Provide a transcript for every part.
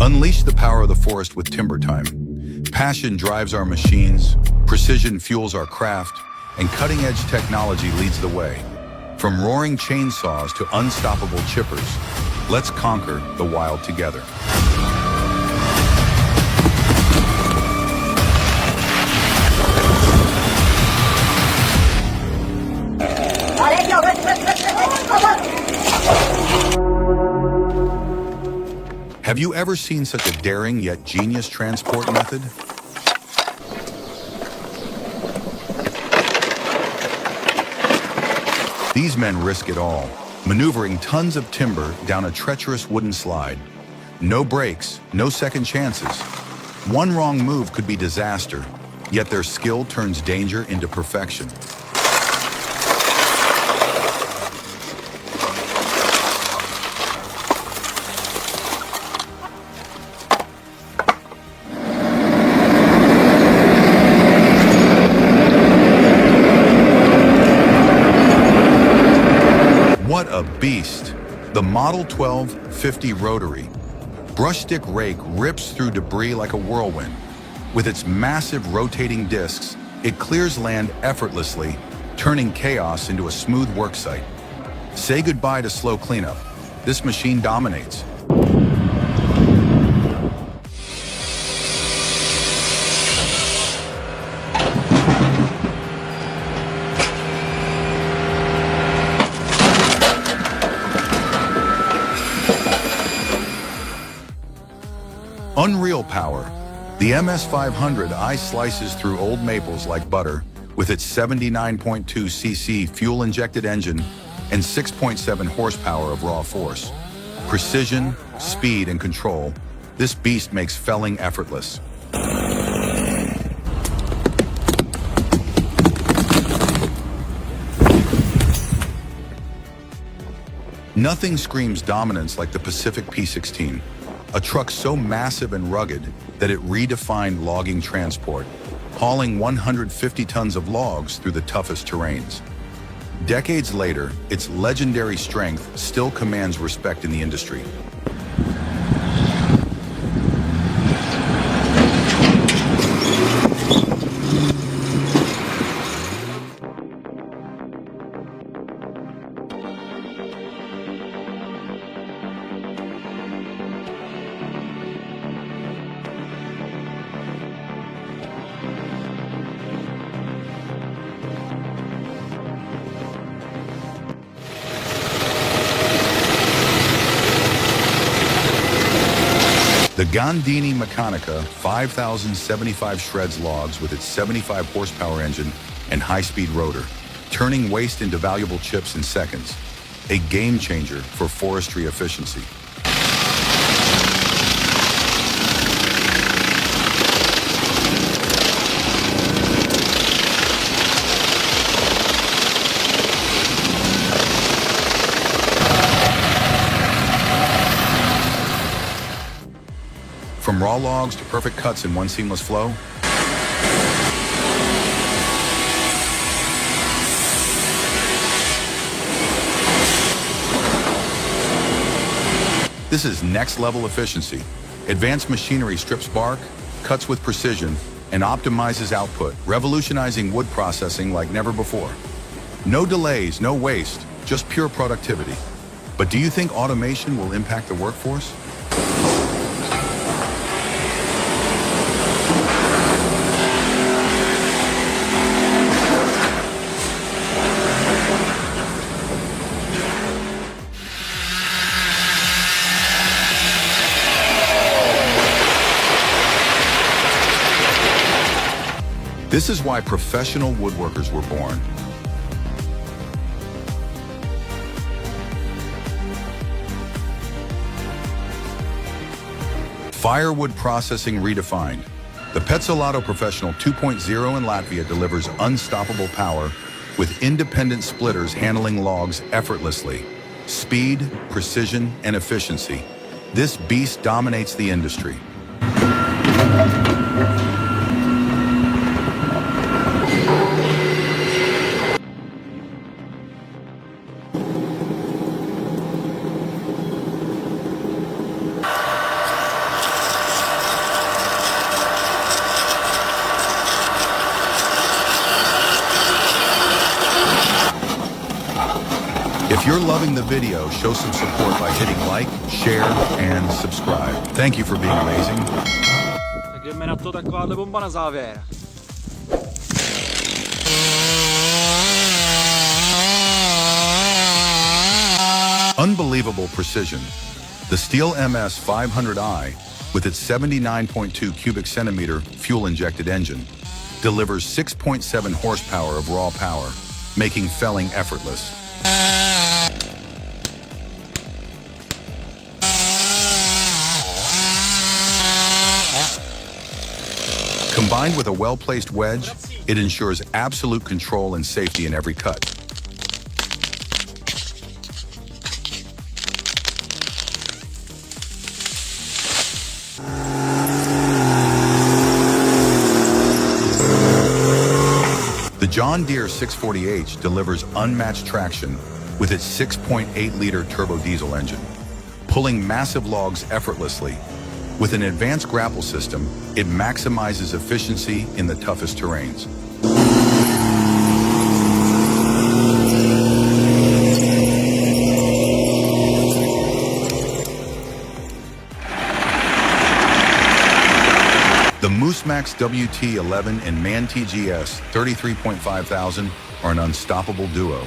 Unleash the power of the forest with Timber Time. Passion drives our machines, precision fuels our craft, and cutting-edge technology leads the way. From roaring chainsaws to unstoppable chippers, let's conquer the wild together. Have you ever seen such a daring yet genius transport method? These men risk it all, maneuvering tons of timber down a treacherous wooden slide. No brakes, no second chances. One wrong move could be disaster, yet their skill turns danger into perfection. What a beast! The Model 1250 Rotary. Brush stick rake rips through debris like a whirlwind. With its massive rotating discs, it clears land effortlessly, turning chaos into a smooth work site. Say goodbye to slow cleanup. This machine dominates. Unreal power. The MS500i slices through old maples like butter with its 79.2 cc fuel-injected engine and 6.7 horsepower of raw force. Precision, speed, and control, this beast makes felling effortless. Nothing screams dominance like the Pacific P16. A truck so massive and rugged that it redefined logging transport, hauling 150 tons of logs through the toughest terrains. Decades later, its legendary strength still commands respect in the industry. The Gandini Meccanica 5075 shreds logs with its 75 horsepower engine and high-speed rotor, turning waste into valuable chips in seconds. A game changer for forestry efficiency. From raw logs to perfect cuts in one seamless flow, this is next-level efficiency. Advanced machinery strips bark, cuts with precision, and optimizes output, revolutionizing wood processing like never before. No delays, no waste, just pure productivity. But do you think automation will impact the workforce? This is why professional woodworkers were born. Firewood processing redefined. The Pezzolato Professional 2.0 in Latvia delivers unstoppable power with independent splitters handling logs effortlessly. Speed, precision, and efficiency. This beast dominates the industry. If you're loving the video, show some support by hitting like, share, and subscribe. Thank you for being amazing. Takže na to takováhle bomba na závěr. Unbelievable precision. The Steel MS 500i, with its 79.2 cubic centimeter fuel-injected engine, delivers 6.7 horsepower of raw power, making felling effortless. Combined with a well-placed wedge, it ensures absolute control and safety in every cut. The John Deere 640H delivers unmatched traction with its 6.8-liter turbo diesel engine, pulling massive logs effortlessly. With an advanced grapple system, it maximizes efficiency in the toughest terrains. The Moosemax WT11 and Man TGS 33.5000 are an unstoppable duo.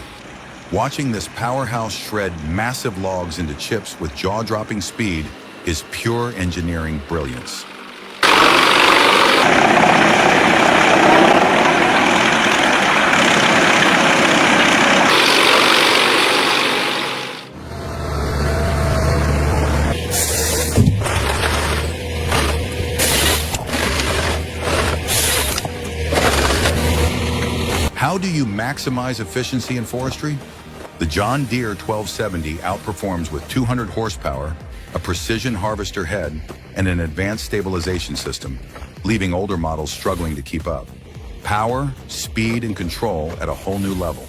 Watching this powerhouse shred massive logs into chips with jaw-dropping speed is pure engineering brilliance. How do you maximize efficiency in forestry? The John Deere 1270 outperforms with 200 horsepower, a precision harvester head, and an advanced stabilization system, leaving older models struggling to keep up. Power, speed, and control at a whole new level.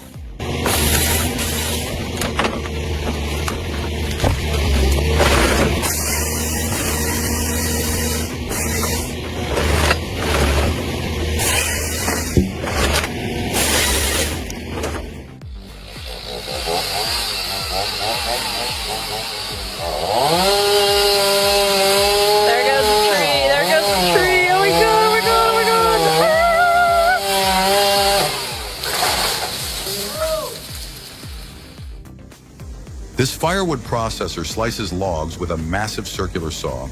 This Firewood processor slices logs with a massive circular saw,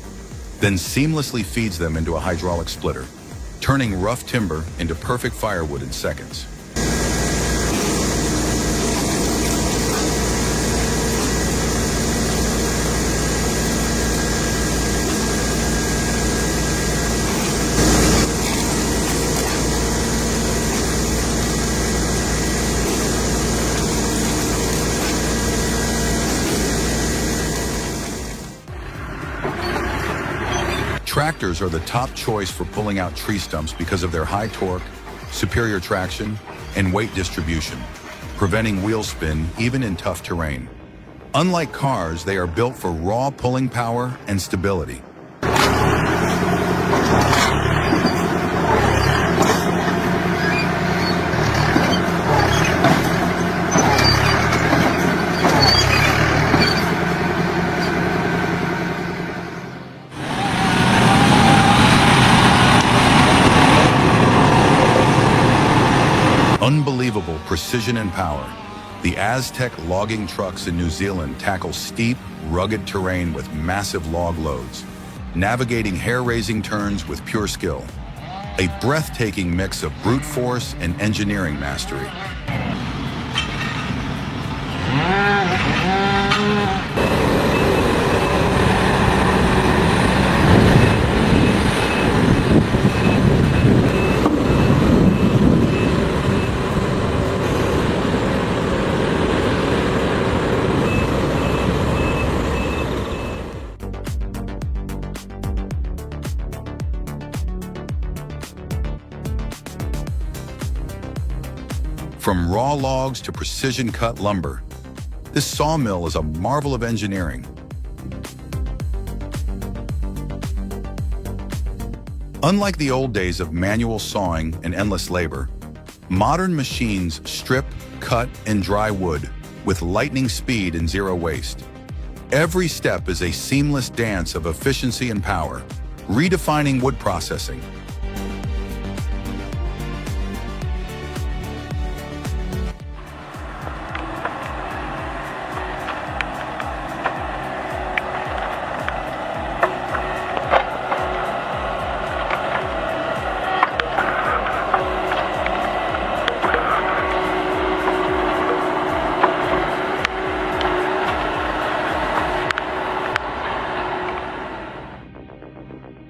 then seamlessly feeds them into a hydraulic splitter, turning rough timber into perfect firewood in seconds. Tractors are the top choice for pulling out tree stumps because of their high torque, superior traction, and weight distribution, preventing wheel spin even in tough terrain. Unlike cars, they are built for raw pulling power and stability. Unbelievable precision and power. The Aztec logging trucks in New Zealand tackle steep, rugged terrain with massive log loads, navigating hair-raising turns with pure skill. A breathtaking mix of brute force and engineering mastery. From raw logs to precision-cut lumber, this sawmill is a marvel of engineering. Unlike the old days of manual sawing and endless labor, modern machines strip, cut, and dry wood with lightning speed and zero waste. Every step is a seamless dance of efficiency and power, redefining wood processing.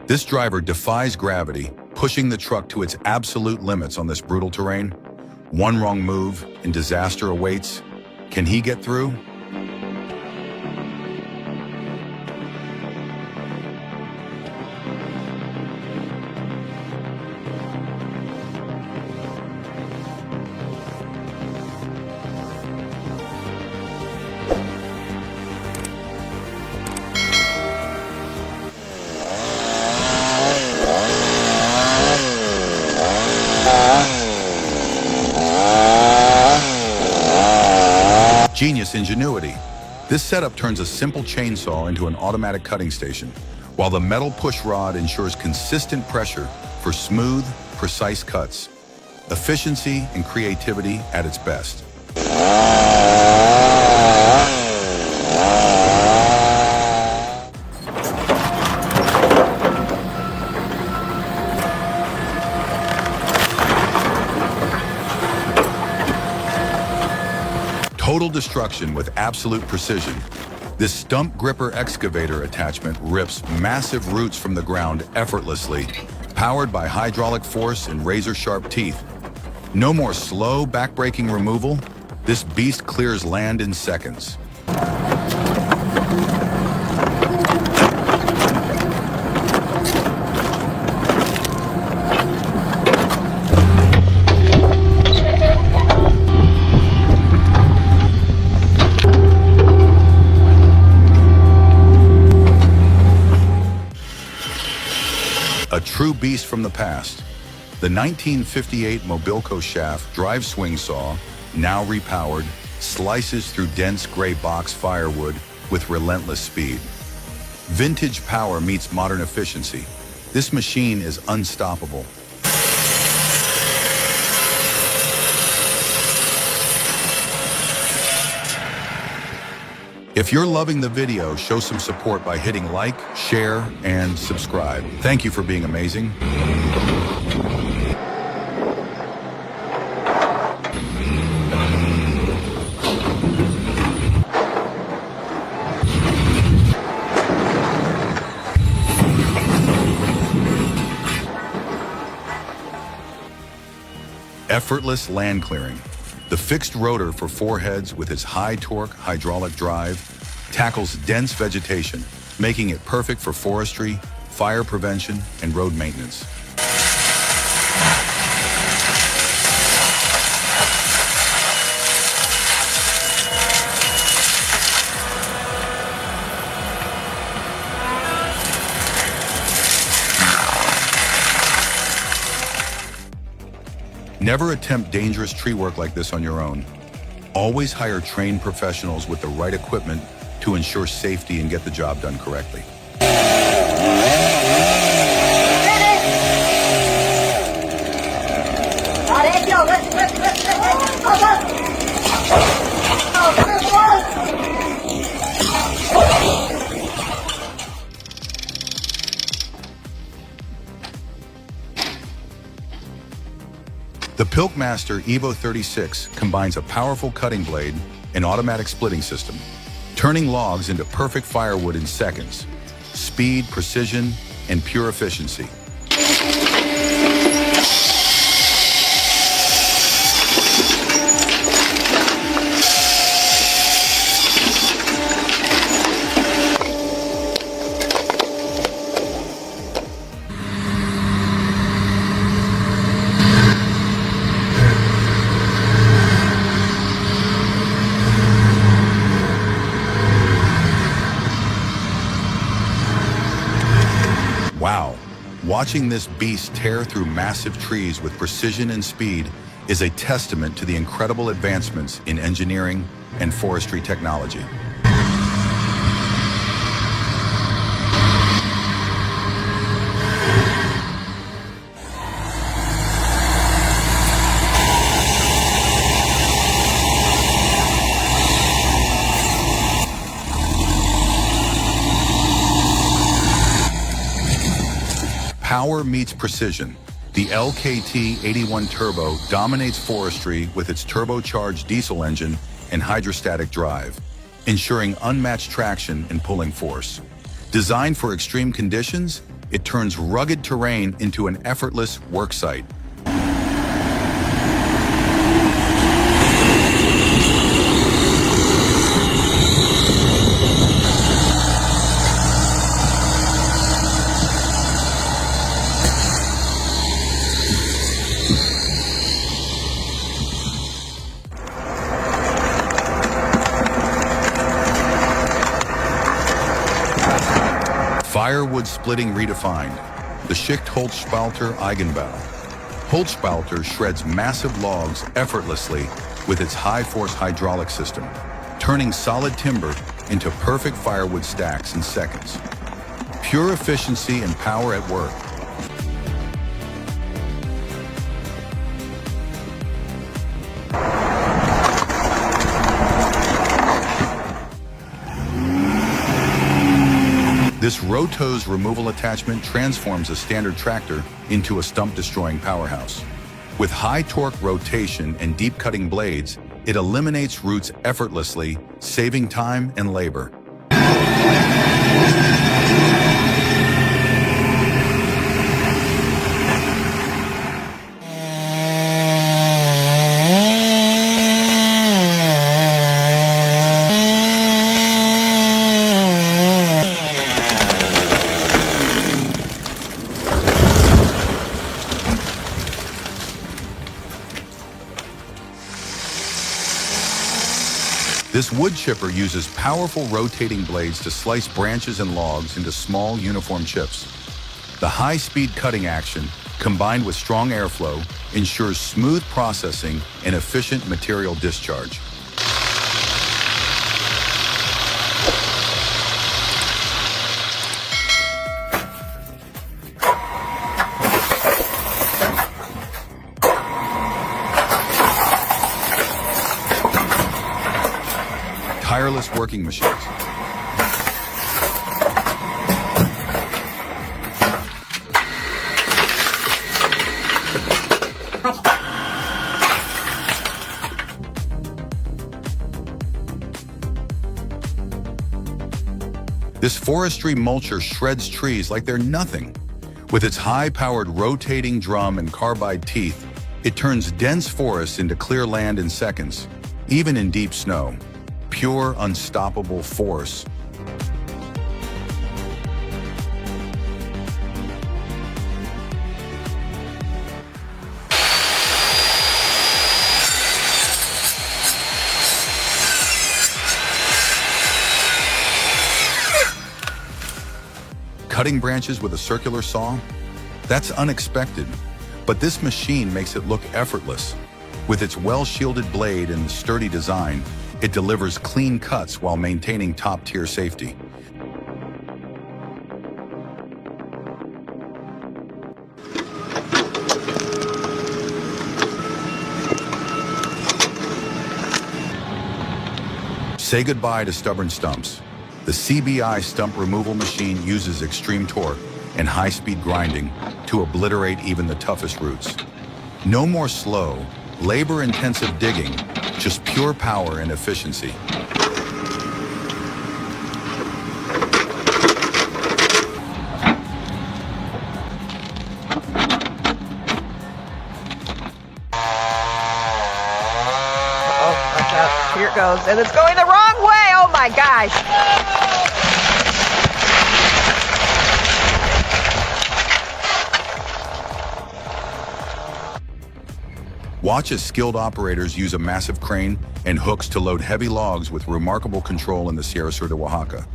This driver defies gravity, pushing the truck to its absolute limits on this brutal terrain. One wrong move and disaster awaits. Can he get through? Genius ingenuity. This setup turns a simple chainsaw into an automatic cutting station, while the metal push rod ensures consistent pressure for smooth, precise cuts. Efficiency and creativity at its best. Total destruction with absolute precision. This stump gripper excavator attachment rips massive roots from the ground effortlessly, powered by hydraulic force and razor-sharp teeth. No more slow, backbreaking removal. This beast clears land in seconds. A true beast from the past. The 1958 Mobilco shaft drive swing saw, now repowered, slices through dense gray box firewood with relentless speed. Vintage power meets modern efficiency. This machine is unstoppable. If you're loving the video, show some support by hitting like, share, and subscribe. Thank you for being amazing. Effortless land clearing. The fixed rotor for four heads with its high-torque hydraulic drive tackles dense vegetation, making it perfect for forestry, fire prevention, and road maintenance. Never attempt dangerous tree work like this on your own. Always hire trained professionals with the right equipment to ensure safety and get the job done correctly. The Pilkmaster Evo 36 combines a powerful cutting blade and automatic splitting system, turning logs into perfect firewood in seconds. Speed, precision, and pure efficiency. Wow, watching this beast tear through massive trees with precision and speed is a testament to the incredible advancements in engineering and forestry technology. Power meets precision. The LKT-81 Turbo dominates forestry with its turbocharged diesel engine and hydrostatic drive, ensuring unmatched traction and pulling force. Designed for extreme conditions, it turns rugged terrain into an effortless work site. Firewood splitting redefined, the Schicht-Holzspalter Eigenbau. Holzspalter shreds massive logs effortlessly with its high-force hydraulic system, turning solid timber into perfect firewood stacks in seconds. Pure efficiency and power at work. This Rotose removal attachment transforms a standard tractor into a stump-destroying powerhouse. With high torque rotation and deep-cutting blades, it eliminates roots effortlessly, saving time and labor. This wood chipper uses powerful rotating blades to slice branches and logs into small, uniform chips. The high-speed cutting action, combined with strong airflow, ensures smooth processing and efficient material discharge. Tireless working machines. This forestry mulcher shreds trees like they're nothing. With its high-powered rotating drum and carbide teeth, it turns dense forests into clear land in seconds, even in deep snow. Pure, unstoppable force. Cutting branches with a circular saw? That's unexpected, but this machine makes it look effortless. With its well-shielded blade and sturdy design, it delivers clean cuts while maintaining top-tier safety. Say goodbye to stubborn stumps. The CBI stump removal machine uses extreme torque and high-speed grinding to obliterate even the toughest roots. No more slow, labor-intensive digging, just pure power and efficiency. Oh, watch out. Here it goes. And it's going the wrong way. Oh my gosh. Watch as skilled operators use a massive crane and hooks to load heavy logs with remarkable control in the Sierra Sur de Oaxaca.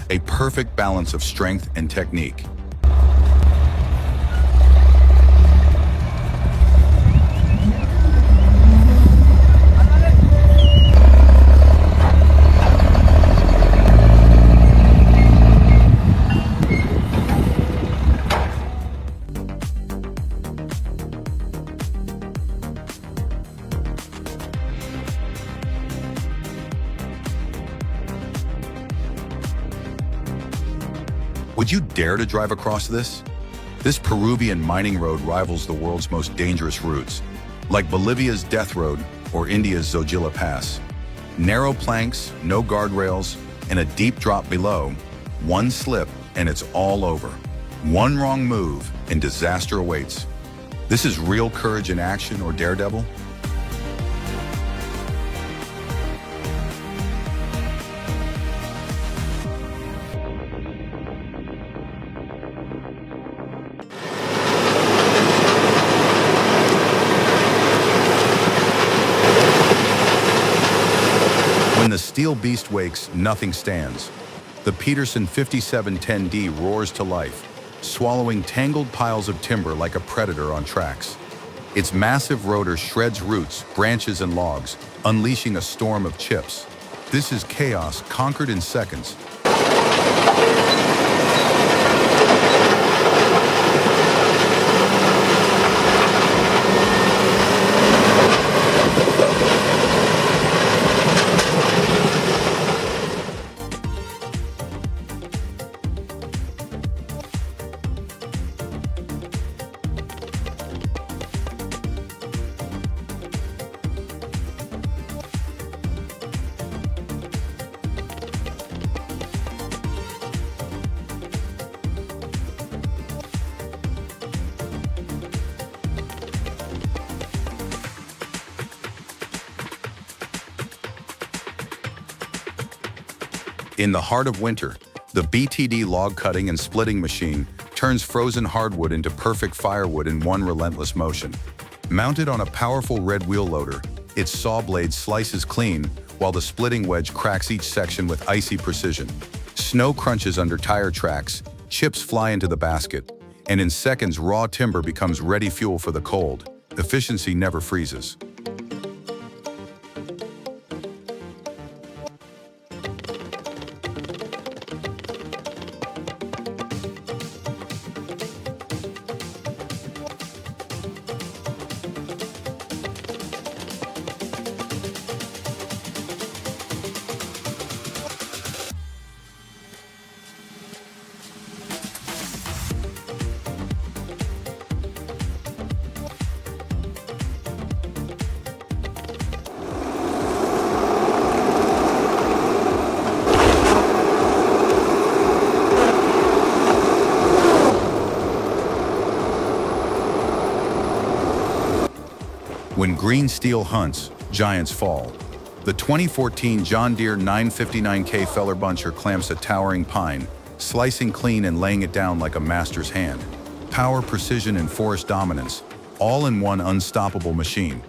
A perfect balance of strength and technique. Would you dare to drive across this? This Peruvian mining road rivals the world's most dangerous routes, like Bolivia's Death Road or India's Zojila Pass. Narrow planks, no guardrails, and a deep drop below. One slip and it's all over. One wrong move and disaster awaits. This is real courage in action, or daredevil? When the steel beast wakes, nothing stands. The Peterson 5710D roars to life, swallowing tangled piles of timber like a predator on tracks. Its massive rotor shreds roots, branches, and logs, unleashing a storm of chips. This is chaos conquered in seconds. In the heart of winter, the BTD log cutting and splitting machine turns frozen hardwood into perfect firewood in one relentless motion. Mounted on a powerful red wheel loader, its saw blade slices clean, while the splitting wedge cracks each section with icy precision. Snow crunches under tire tracks, chips fly into the basket, and in seconds raw timber becomes ready fuel for the cold. Efficiency never freezes. When green steel hunts, giants fall. The 2014 John Deere 959K feller buncher clamps a towering pine, slicing clean and laying it down like a master's hand. Power, precision, and forest dominance, all in one unstoppable machine.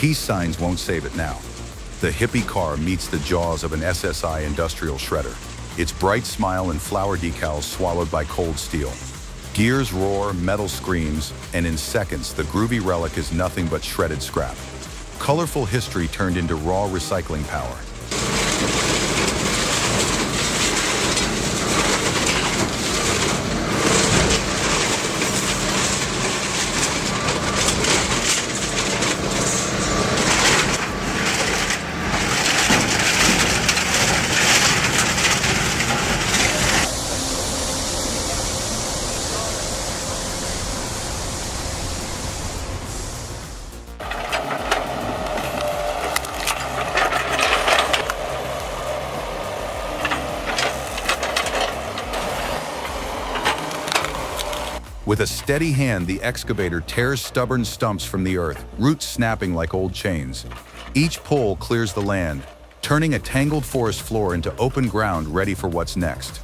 Peace signs won't save it now. The hippie car meets the jaws of an SSI industrial shredder, its bright smile and flower decals swallowed by cold steel. Gears roar, metal screams, and in seconds the groovy relic is nothing but shredded scrap. Colorful history turned into raw recycling power. With a steady hand, the excavator tears stubborn stumps from the earth, roots snapping like old chains. Each pull clears the land, turning a tangled forest floor into open ground ready for what's next.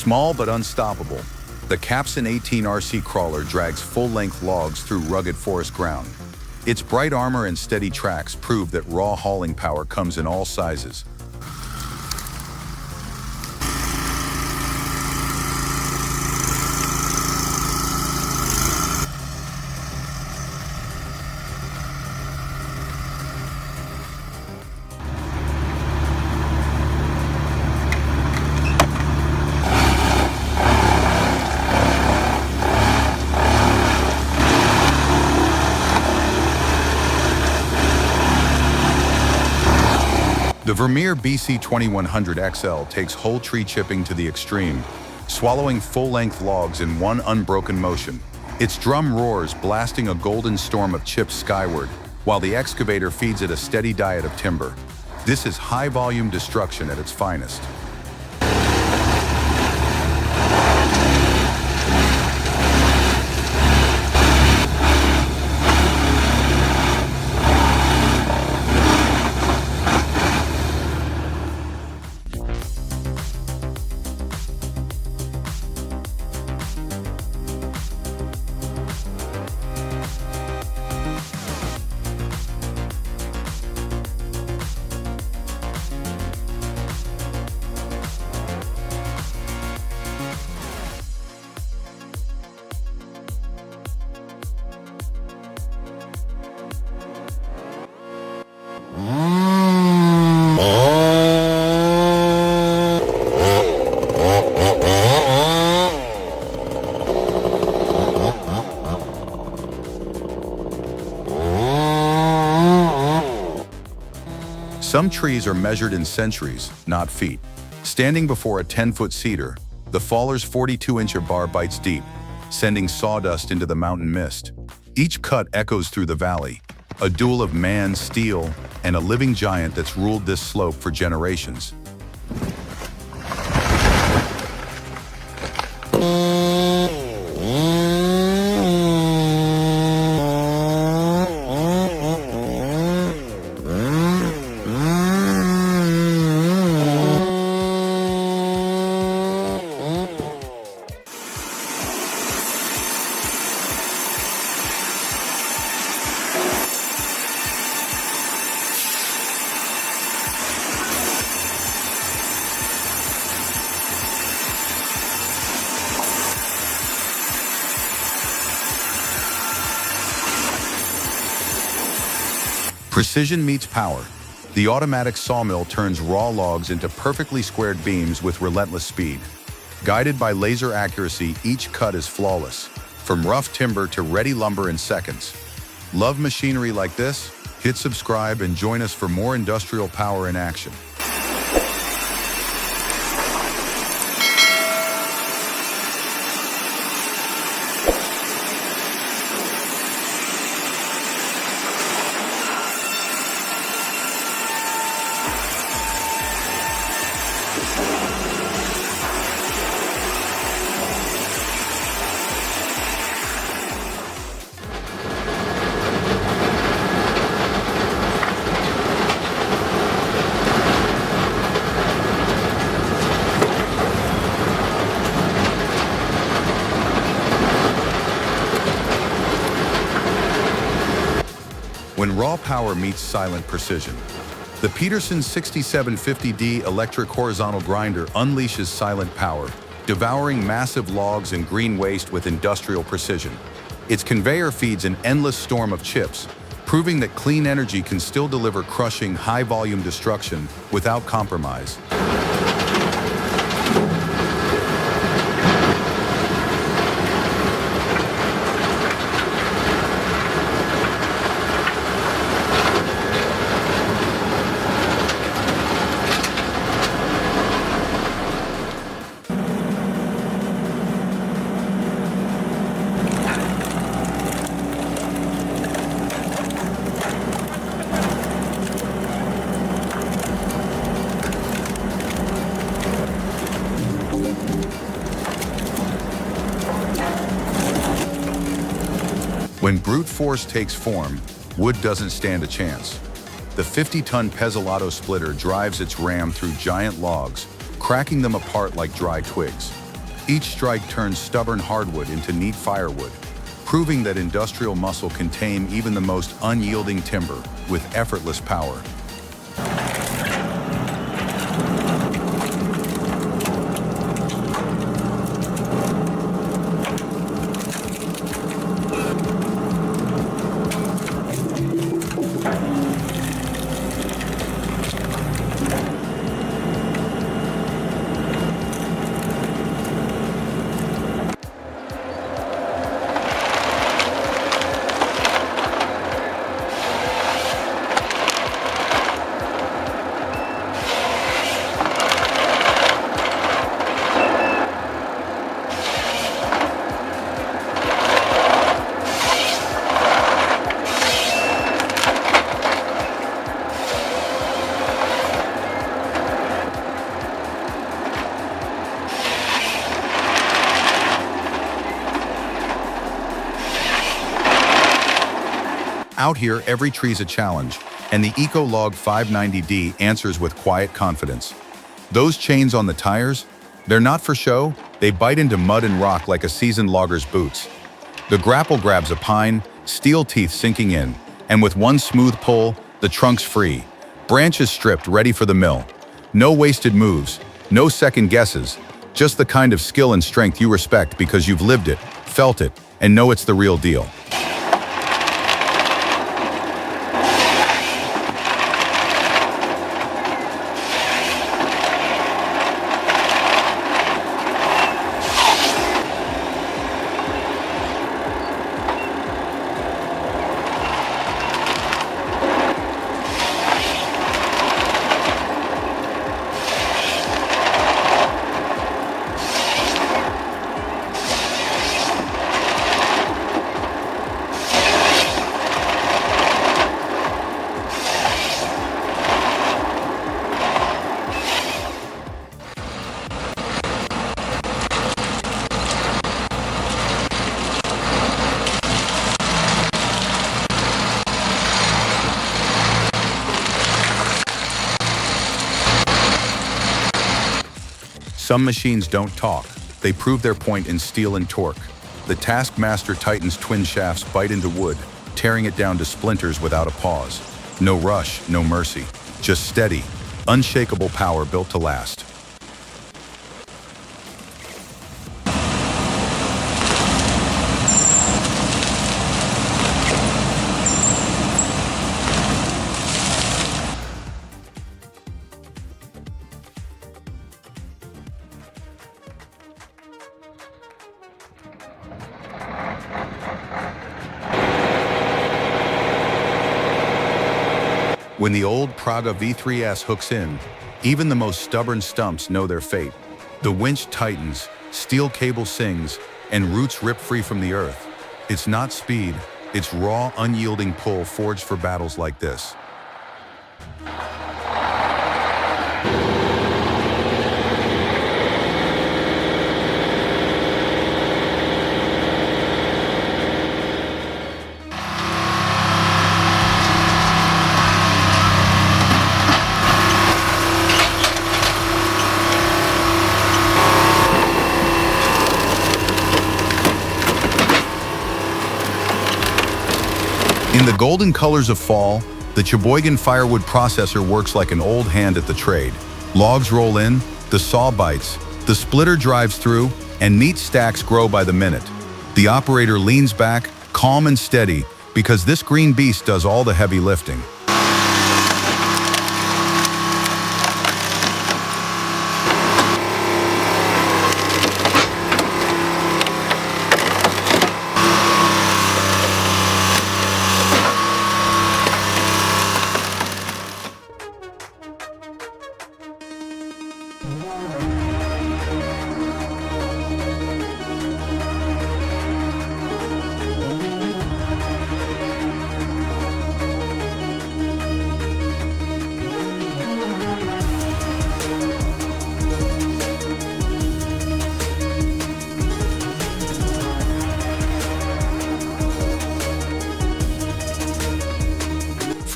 Small but unstoppable, the Capson 18 RC crawler drags full-length logs through rugged forest ground. Its bright armor and steady tracks prove that raw hauling power comes in all sizes. The Vermeer BC 2100 XL takes whole tree chipping to the extreme, swallowing full-length logs in one unbroken motion. Its drum roars, blasting a golden storm of chips skyward, while the excavator feeds it a steady diet of timber. This is high-volume destruction at its finest. Some trees are measured in centuries, not feet. Standing before a 10-foot cedar, the faller's 42-inch bar bites deep, sending sawdust into the mountain mist. Each cut echoes through the valley, a duel of man, steel, and a living giant that's ruled this slope for generations. Precision meets power. The automatic sawmill turns raw logs into perfectly squared beams with relentless speed. Guided by laser accuracy, each cut is flawless, from rough timber to ready lumber in seconds. Love machinery like this? Hit subscribe and join us for more industrial power in action. When raw power meets silent precision, the Peterson 6750D electric horizontal grinder unleashes silent power, devouring massive logs and green waste with industrial precision. Its conveyor feeds an endless storm of chips, proving that clean energy can still deliver crushing, high-volume destruction without compromise. When brute force takes form, wood doesn't stand a chance. The 50-ton Pezolato splitter drives its ram through giant logs, cracking them apart like dry twigs. Each strike turns stubborn hardwood into neat firewood, proving that industrial muscle can tame even the most unyielding timber with effortless power. Out here, every tree's a challenge, and the Ecolog 590D answers with quiet confidence. Those chains on the tires, they're not for show, they bite into mud and rock like a seasoned logger's boots. The grapple grabs a pine, steel teeth sinking in, and with one smooth pull, the trunk's free. Branches stripped, ready for the mill. No wasted moves, no second guesses, just the kind of skill and strength you respect because you've lived it, felt it, and know it's the real deal. Some machines don't talk. They prove their point in steel and torque. The Taskmaster Titan's twin shafts bite into wood, tearing it down to splinters without a pause. No rush, no mercy. Just steady, unshakable power built to last. When the old Praga V3S hooks in, even the most stubborn stumps know their fate. The winch tightens, steel cable sings, and roots rip free from the earth. It's not speed, it's raw, unyielding pull forged for battles like this. In the golden colors of fall, the Sheboygan Firewood processor works like an old hand at the trade. Logs roll in, the saw bites, the splitter drives through, and neat stacks grow by the minute. The operator leans back, calm and steady, because this green beast does all the heavy lifting.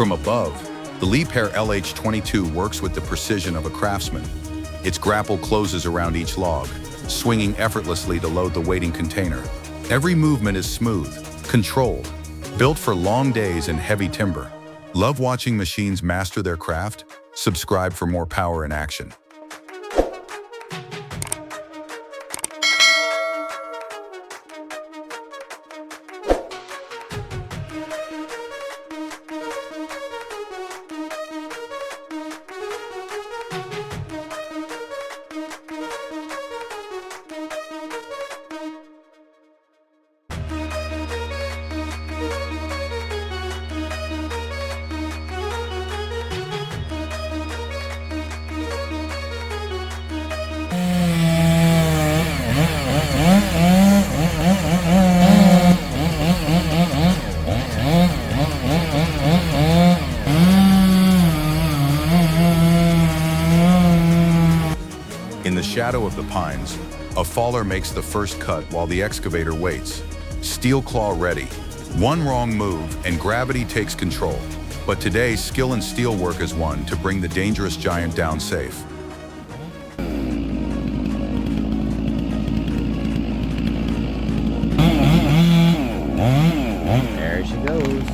From above, the Liebherr LH22 works with the precision of a craftsman. Its grapple closes around each log, swinging effortlessly to load the waiting container. Every movement is smooth, controlled, built for long days and heavy timber. Love watching machines master their craft? Subscribe for more power in action. In the shadow of the pines, a faller makes the first cut while the excavator waits. Steel claw ready. One wrong move and gravity takes control. But today, skill and steel work as one to bring the dangerous giant down safe. There she goes.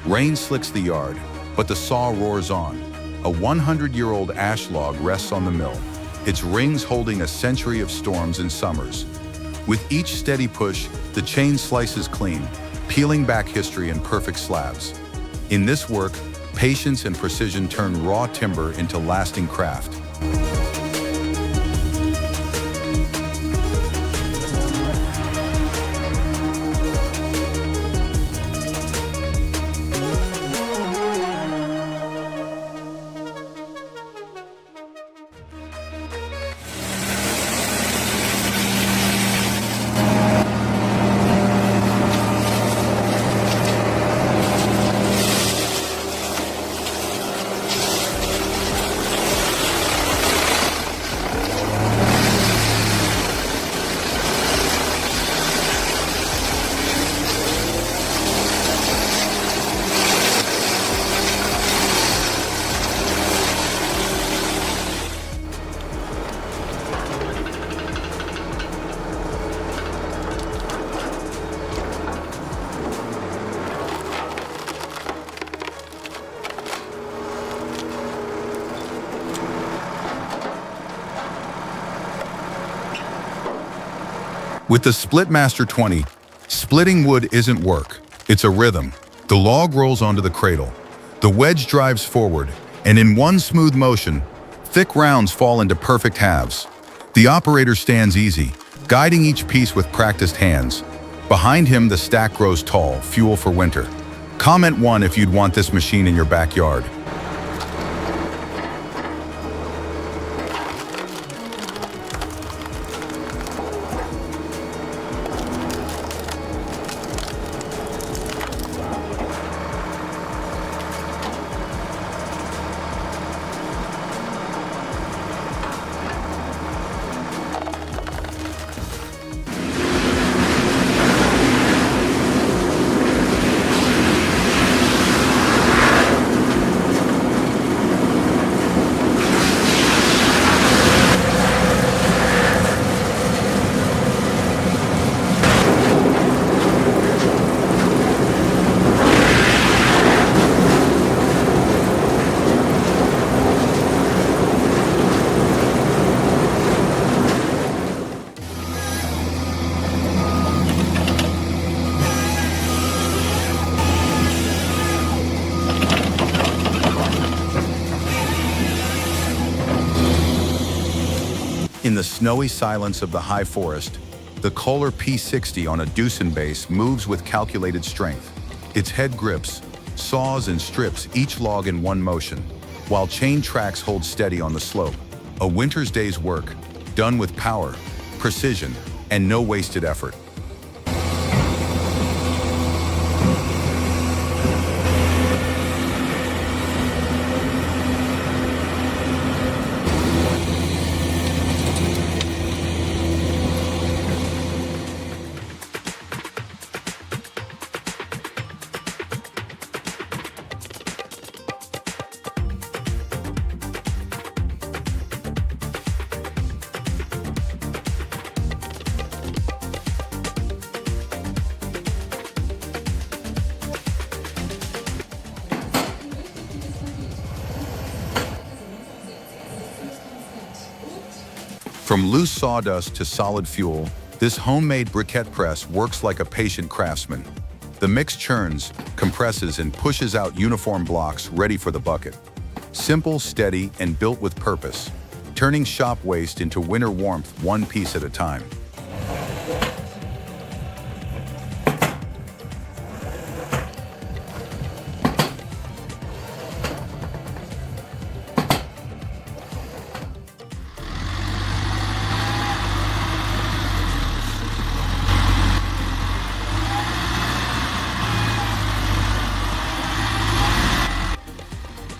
Rain slicks the yard, but the saw roars on. A 100-year-old ash log rests on the mill, its rings holding a century of storms and summers. With each steady push, the chain slices clean, peeling back history in perfect slabs. In this work, patience and precision turn raw timber into lasting craft. With the Splitmaster 20, splitting wood isn't work, it's a rhythm. The log rolls onto the cradle, the wedge drives forward, and in one smooth motion, thick rounds fall into perfect halves. The operator stands easy, guiding each piece with practiced hands. Behind him, the stack grows tall, fuel for winter. Comment 1 if you'd want this machine in your backyard. In the snowy silence of the high forest, the Kohler P60 on a Doosan base moves with calculated strength. Its head grips, saws and strips each log in one motion, while chain tracks hold steady on the slope. A winter's day's work, done with power, precision, and no wasted effort. From loose sawdust to solid fuel, this homemade briquette press works like a patient craftsman. The mix churns, compresses, and pushes out uniform blocks ready for the bucket. Simple, steady, and built with purpose, turning shop waste into winter warmth one piece at a time.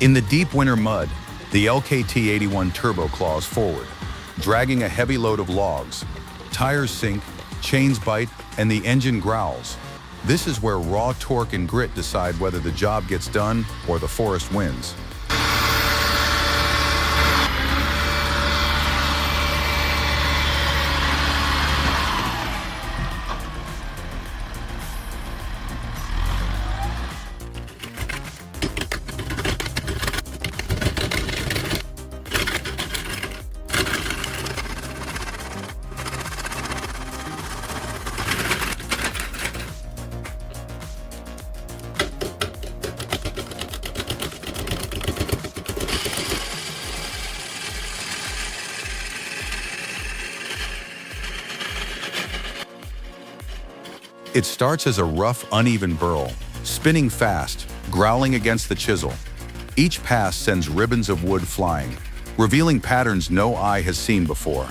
In the deep winter mud, the LKT-81 turbo claws forward, dragging a heavy load of logs. Tires sink, chains bite, and the engine growls. This is where raw torque and grit decide whether the job gets done or the forest wins. It starts as a rough, uneven burl, spinning fast, growling against the chisel. Each pass sends ribbons of wood flying, revealing patterns no eye has seen before.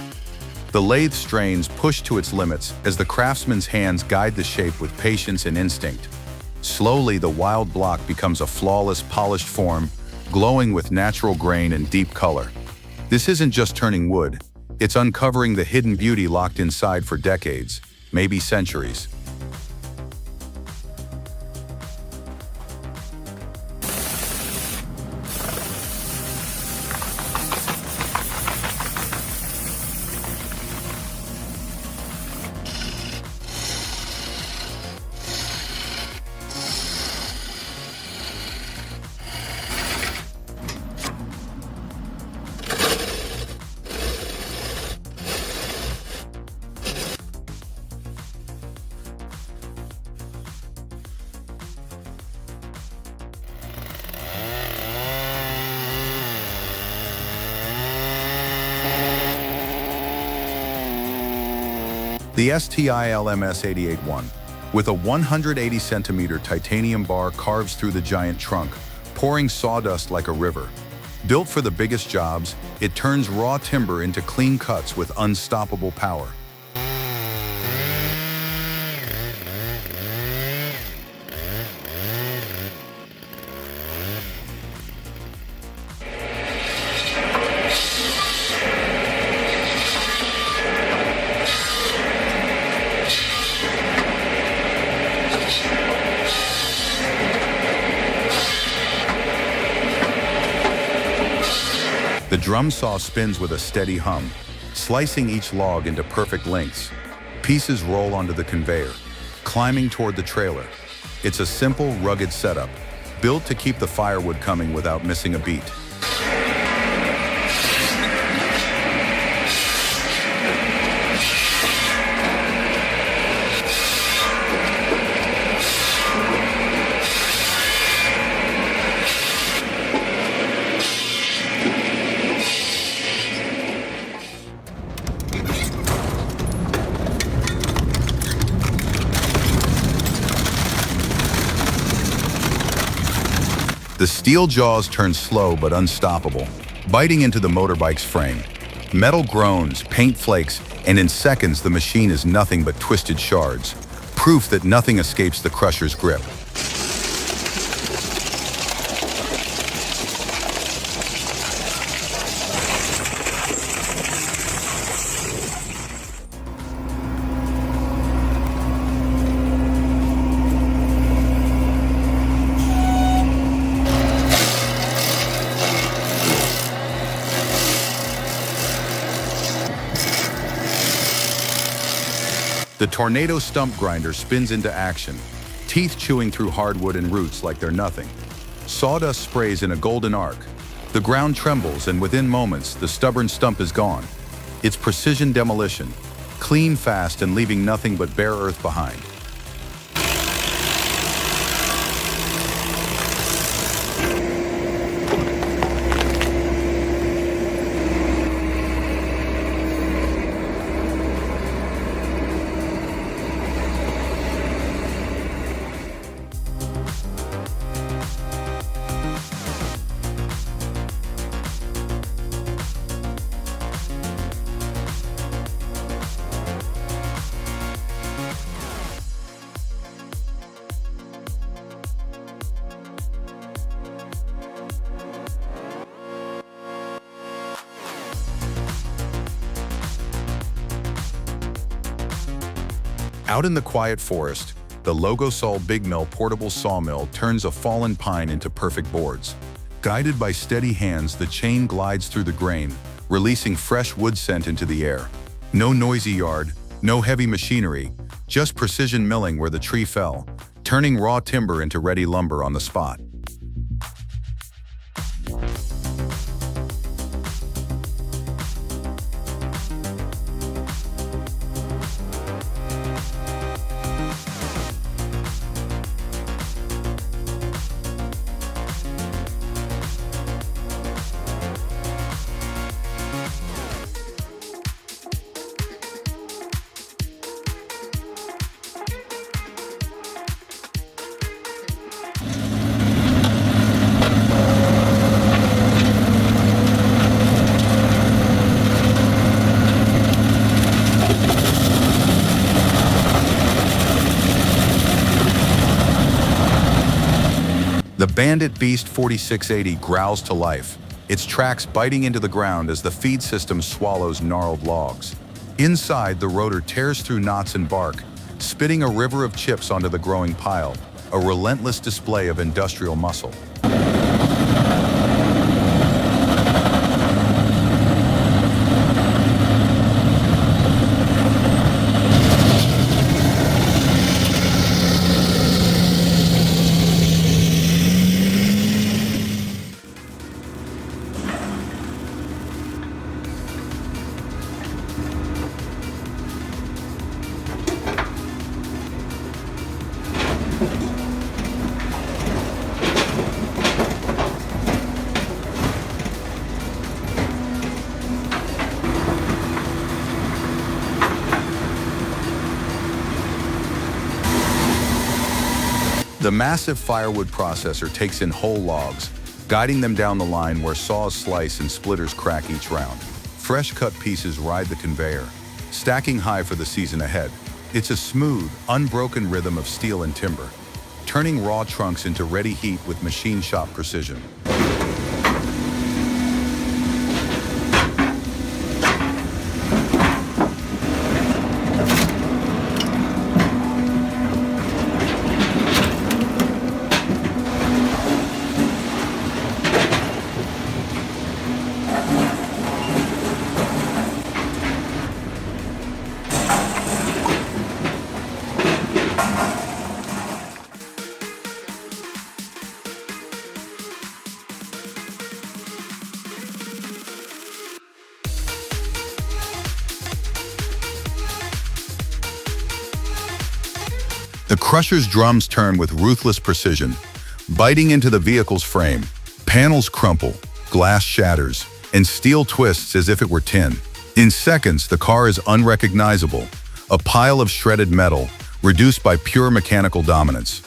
The lathe strains push to its limits as the craftsman's hands guide the shape with patience and instinct. Slowly, the wild block becomes a flawless, polished form, glowing with natural grain and deep color. This isn't just turning wood, it's uncovering the hidden beauty locked inside for decades, maybe centuries. The STILMS 881, with a 180 centimeter titanium bar carves through the giant trunk, pouring sawdust like a river. Built for the biggest jobs, it turns raw timber into clean cuts with unstoppable power. The drum saw spins with a steady hum, slicing each log into perfect lengths. Pieces roll onto the conveyor, climbing toward the trailer. It's a simple, rugged setup, built to keep the firewood coming without missing a beat. The steel jaws turn slow but unstoppable, biting into the motorbike's frame. Metal groans, paint flakes, and in seconds the machine is nothing but twisted shards, proof that nothing escapes the crusher's grip. The tornado stump grinder spins into action, teeth chewing through hardwood and roots like they're nothing. Sawdust sprays in a golden arc. The ground trembles, and within moments, the stubborn stump is gone. It's precision demolition, clean fast and leaving nothing but bare earth behind. Out in the quiet forest, the Logosol Big Mill portable sawmill turns a fallen pine into perfect boards. Guided by steady hands, the chain glides through the grain, releasing fresh wood scent into the air. No noisy yard, no heavy machinery, just precision milling where the tree fell, turning raw timber into ready lumber on the spot. The Bandit Beast 4680 growls to life, its tracks biting into the ground as the feed system swallows gnarled logs. Inside, the rotor tears through knots and bark, spitting a river of chips onto the growing pile, a relentless display of industrial muscle. The massive Firewood processor takes in whole logs, guiding them down the line where saws slice and splitters crack each round. Fresh cut pieces ride the conveyor, stacking high for the season ahead. It's a smooth, unbroken rhythm of steel and timber, turning raw trunks into ready heat with machine shop precision. The crusher's drums turn with ruthless precision, biting into the vehicle's frame. Panels crumple, glass shatters, and steel twists as if it were tin. In seconds, the car is unrecognizable, a pile of shredded metal, reduced by pure mechanical dominance.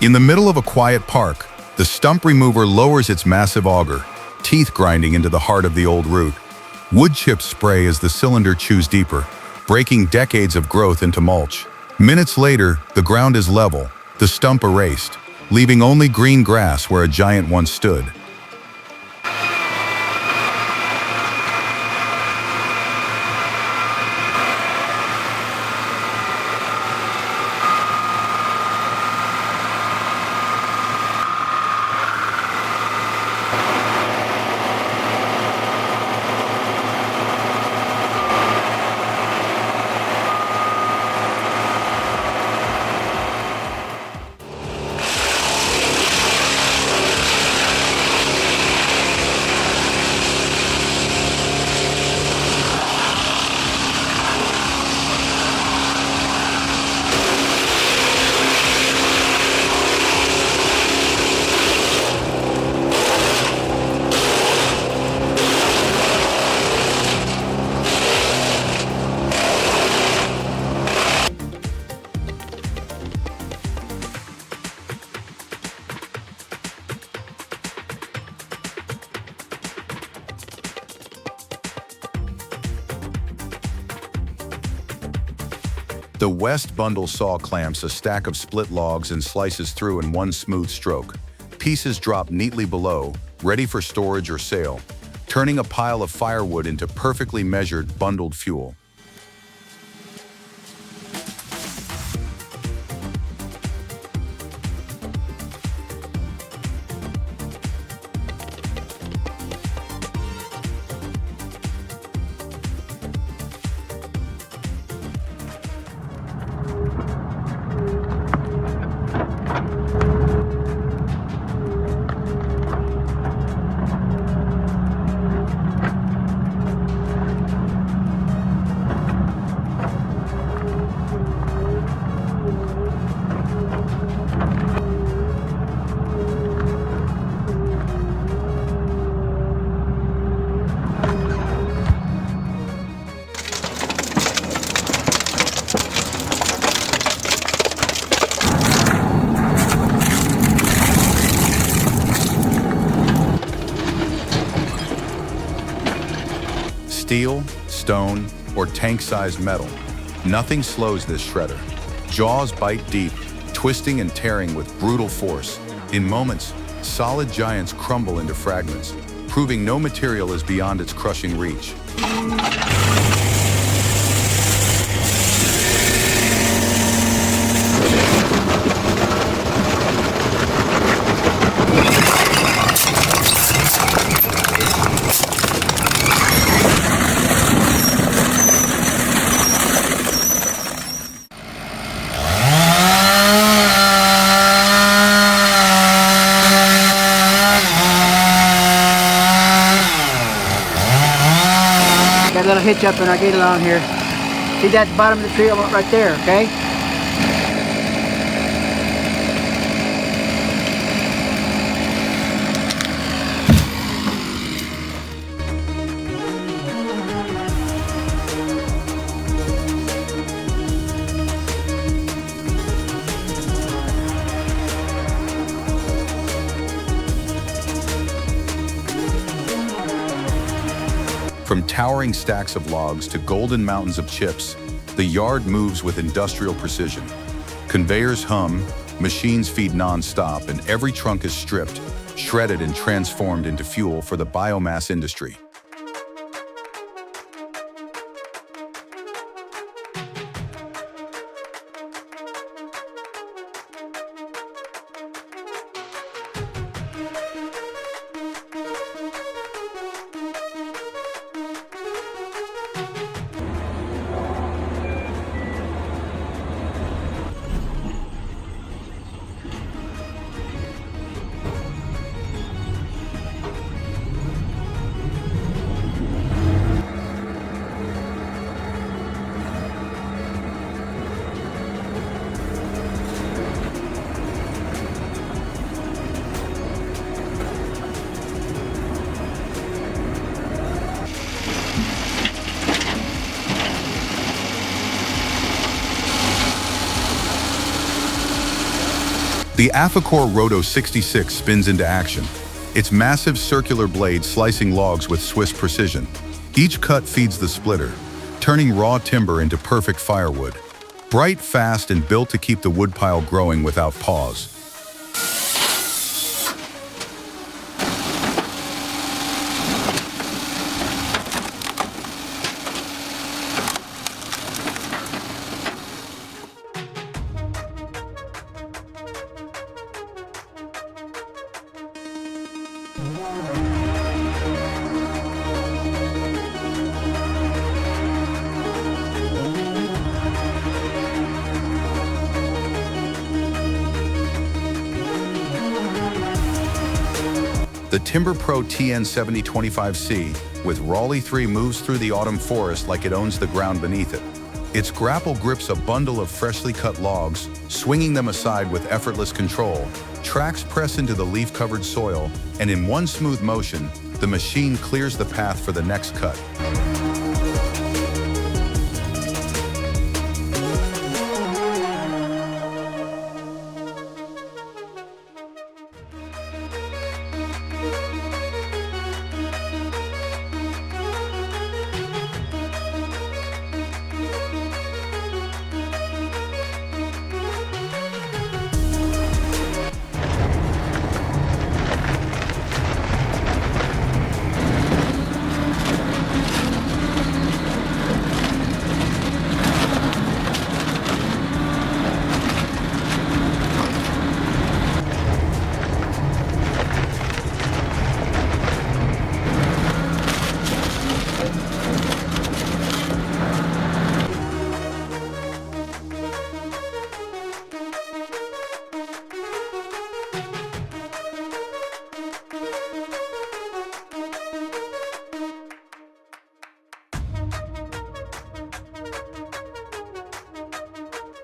In the middle of a quiet park, the stump remover lowers its massive auger, teeth grinding into the heart of the old root. Wood chips spray as the cylinder chews deeper, breaking decades of growth into mulch. Minutes later, the ground is level, the stump erased, leaving only green grass where a giant once stood. The West bundle saw clamps a stack of split logs and slices through in one smooth stroke. Pieces drop neatly below, ready for storage or sale, turning a pile of firewood into perfectly measured, bundled fuel. Steel, stone, or tank-sized metal, nothing slows this shredder. Jaws bite deep, twisting and tearing with brutal force. In moments, solid giants crumble into fragments, proving no material is beyond its crushing reach. Got a little hitch up and I get along here. See that bottom of the tree right there, okay? From towering stacks of logs to golden mountains of chips, the yard moves with industrial precision. Conveyors hum, machines feed non-stop, and every trunk is stripped, shredded, and transformed into fuel for the biomass industry. The Aficor Roto 66 spins into action, its massive circular blade slicing logs with Swiss precision. Each cut feeds the splitter, turning raw timber into perfect firewood. Bright, fast, and built to keep the woodpile growing without pause. The Timber Pro TN7025C with Raleigh 3 moves through the autumn forest like it owns the ground beneath it. Its grapple grips a bundle of freshly cut logs, swinging them aside with effortless control. Tracks press into the leaf-covered soil, and in one smooth motion, the machine clears the path for the next cut.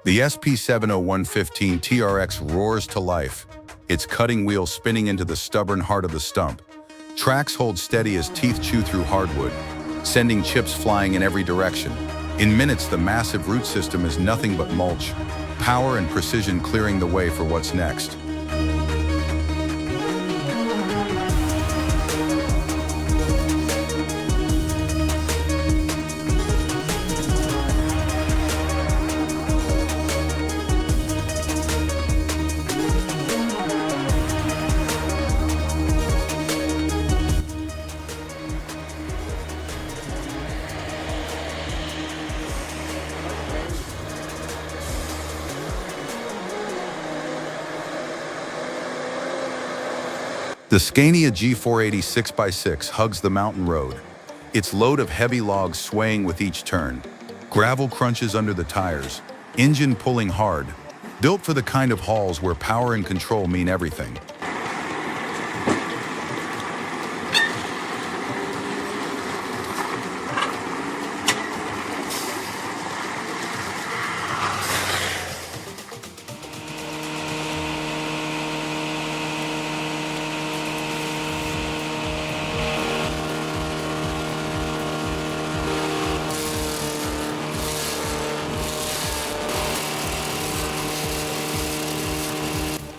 The SP70115 TRX roars to life, its cutting wheel spinning into the stubborn heart of the stump. Tracks hold steady as teeth chew through hardwood, sending chips flying in every direction. In minutes, the massive root system is nothing but mulch, power and precision clearing the way for what's next. The Scania G480 6x6 hugs the mountain road, its load of heavy logs swaying with each turn. Gravel crunches under the tires, engine pulling hard, built for the kind of hauls where power and control mean everything.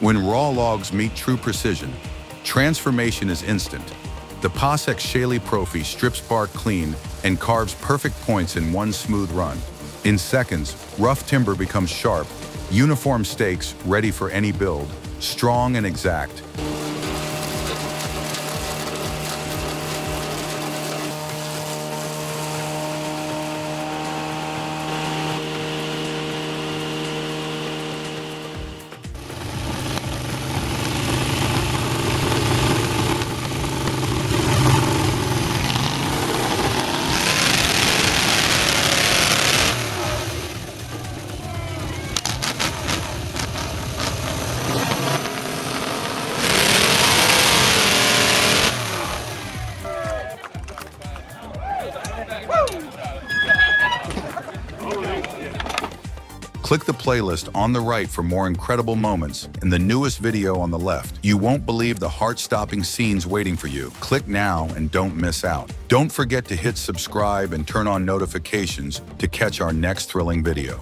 When raw logs meet true precision, transformation is instant. The Possex Shaley Profi strips bark clean and carves perfect points in one smooth run. In seconds, rough timber becomes sharp, uniform stakes ready for any build, strong and exact. Click the playlist on the right for more incredible moments and the newest video on the left. You won't believe the heart-stopping scenes waiting for you. Click now and don't miss out. Don't forget to hit subscribe and turn on notifications to catch our next thrilling video.